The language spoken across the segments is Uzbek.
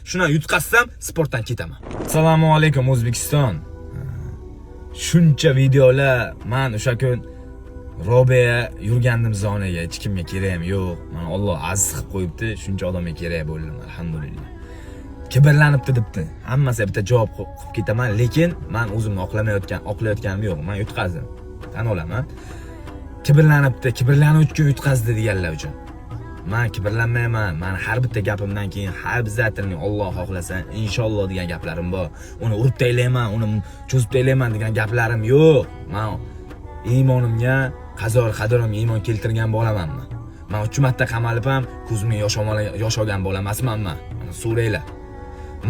Shuni yutqazsam, sportdan ketaman. Assalomu alaykum O'zbekiston. Shuncha videolar men o'sha kun Robiya yurgandim zonaga, hech kimga kerak ham yo'q. Mana Alloh aziz qilib qo'yibdi, shuncha odamga kerak bo'ldim, alhamdulillah. Kibrlanibdi debdi. Hammasi bitta javob qilib ketaman, lekin men o'zimni oqlayotganim yo'q. Men yutqazdim. Tan olaman. Kibrlanibdi, kibrlanuvchi uchun yutqazdi deganlar uchun. Men kibrlanmayman. Men har bitta gapimdan keyin har bizatning Alloh xohlasa, inshaalloh degan gaplarim bor. Uni urib taylayman, uni cho'zib taylayman degan gaplarim yo'q. Men iymonimga, qadrimga iymon keltirgan bo'lamanmi? Men 3 marta qamalib ham ko'zimga yosh olgan bola emasmanmi? Mana so'raylar.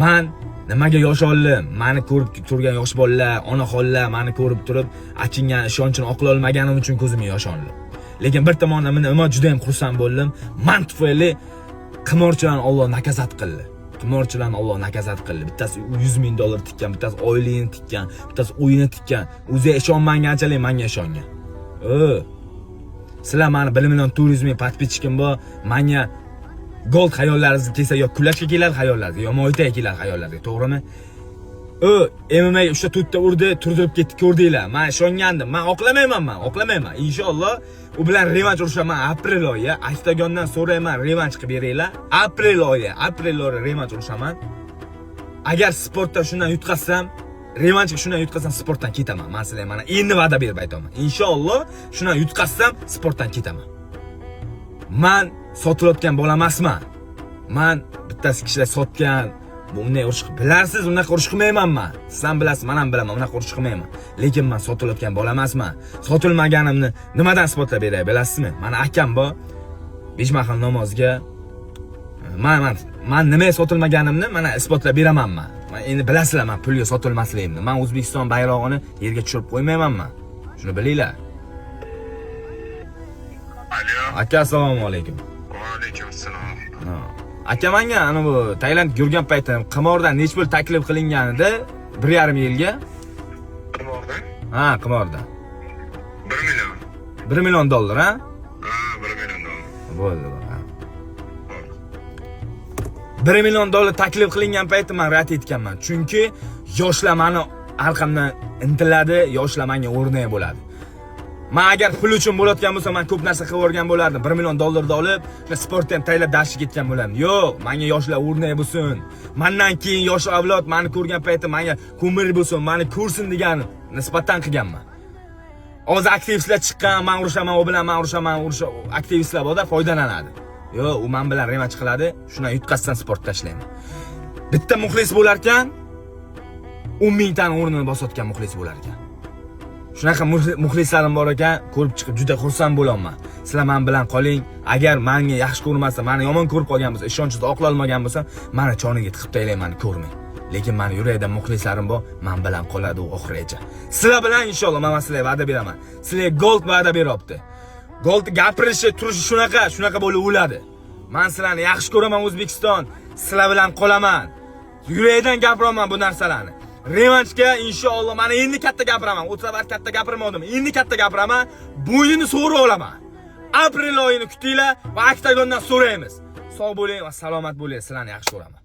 Men nimaga yosh oldim? Meni ko'rib turgan yosh bolalar, onaxonlar meni ko'rib turib, achingan ishonchini oqlay olmaganim uchun ko'zimga yosh oldi. Lekin bir tomondan men juda ham xursand bo'ldim. Men tufayli qimorchilarni Alloh nakazat qildi. Qimorchilarni Alloh nakazat qildi. Bittasi $100,000 tikkan, bittasi oyligini tikkan, bittasi uyini tikkan. O'zi ishonmaganchalik menga ishongan. Sizlar meni 1 million turizmga podpischkim bor. Menga gold xayollaringizni kelsa yo kulashga keladi xayollaringiz, yo moytaga keladi xayollaringiz, to'g'rimi? MMA o'sha to'rtta urdi, turdirib ketdi, ko'rdinglar. Men ishongandim. Men oqlamayman. Inshaalloh u bilan revanch urushaman aprel oyi. Octagondan so'rayman, revanch qilib beringlar. Aprel oyi revanch urushaman. Agar sportda shundan yutqazsam, revanchga shundan yutqazsam sportdan ketaman. Men sizlarga mana endi va'da berib aytaman. Inshaalloh shundan yutqazsam sportdan ketaman. Men sotilayotgan bola emasman. Men bittasi kishilar sotgan, bunday urush bilarsiz, unaqa urush qilmayman men. Siz ham bilasiz, men ham bilaman, unaqa urush qilmayman. Lekin men sotilayotgan bola emasman. Sotilmaganimni nimadan isbotlab beray, bilasizmi? Meni akam bor. 5 mahal namozga men nimaga sotilmaganimni mana isbotlab beraman men. Endi bilasizlar, men pulga sotilmasligimni. Men O'zbekiston bayrog'ini yerga tushirib qo'ymayman men. Shuni bilinglar. Alo. Aka, assalomu alaykum. Va alaykum assalom. Aka, menga ana bu Tailand yurgan paytim qimordan nech pul taklif qilinganida 1,5 yilga. Qimordan? Ha, qimordan. 1 million. $1 million, ha? Ha, $1 million. Bo'ldi. $1 million taklif qilingan paytda men rad etganman. Chunki yoshlar meni orqamdan intiladi, yoshlar menga o'rnak bo'ladi. Men agar pul uchun bo'layotgan bo'lsa, men ko'p narsa qilib o'rgan bo'lardim. $1 million olib, sportda ham taylab darsga ketgan bo'lardim. Yo'q, menga yoshlar o'rnak bo'lsin. Mendan keyin yosh avlod meni ko'rgan paytda menga ko'mir bo'lsin, meni ko'rsin degan nisbatan qilganman. Hozir aktivistlar chiqqan, men urushaman, u bilan men urushaman, aktivistlar borda foydalanadi. Yo'q, u men bilan revanch qiladi, shundan yutqazsan sport tashlayman. Bitta muxlis bo'lar ekan, 10 ming tani o'rnini bosayotgan muxlis bo'lar ekan. Shunaqa muxlislarim bor ekan, ko'rib chiqib juda xursand bo'laman. Sizlar men bilan qoling. Agar menga yaxshi ko'rmasa, meni yomon ko'rib qolgan bo'lsa, ishonchsiz oqlay olmagan bo'lsa, meni joniga tiqib taylayman, ko'rmang. Lekin meni yurakda muxlislarim bor, men bilan qoladi u oxirigacha. Sizlar bilan inshaalloh men sizlarga va'da beraman. Sizlarga gold va'da beryapti. Gold gapirishi, turishi shunaqa bo'lib o'ladi. Men sizlarni yaxshi ko'raman O'zbekiston. Sizlar bilan qolaman. Yurakdan gapiraman bu narsalarni. Revanchga inshaalloh men endi katta gapiraman. O safar katta gapirmadim. Endi katta gapiraman. Bo'yinni so'rib olaman. Aprel oyini kutinglar va Octagondan so'raymiz. Sog' bo'ling va salomat bo'ling. Sizlarni yaxshi ko'raman.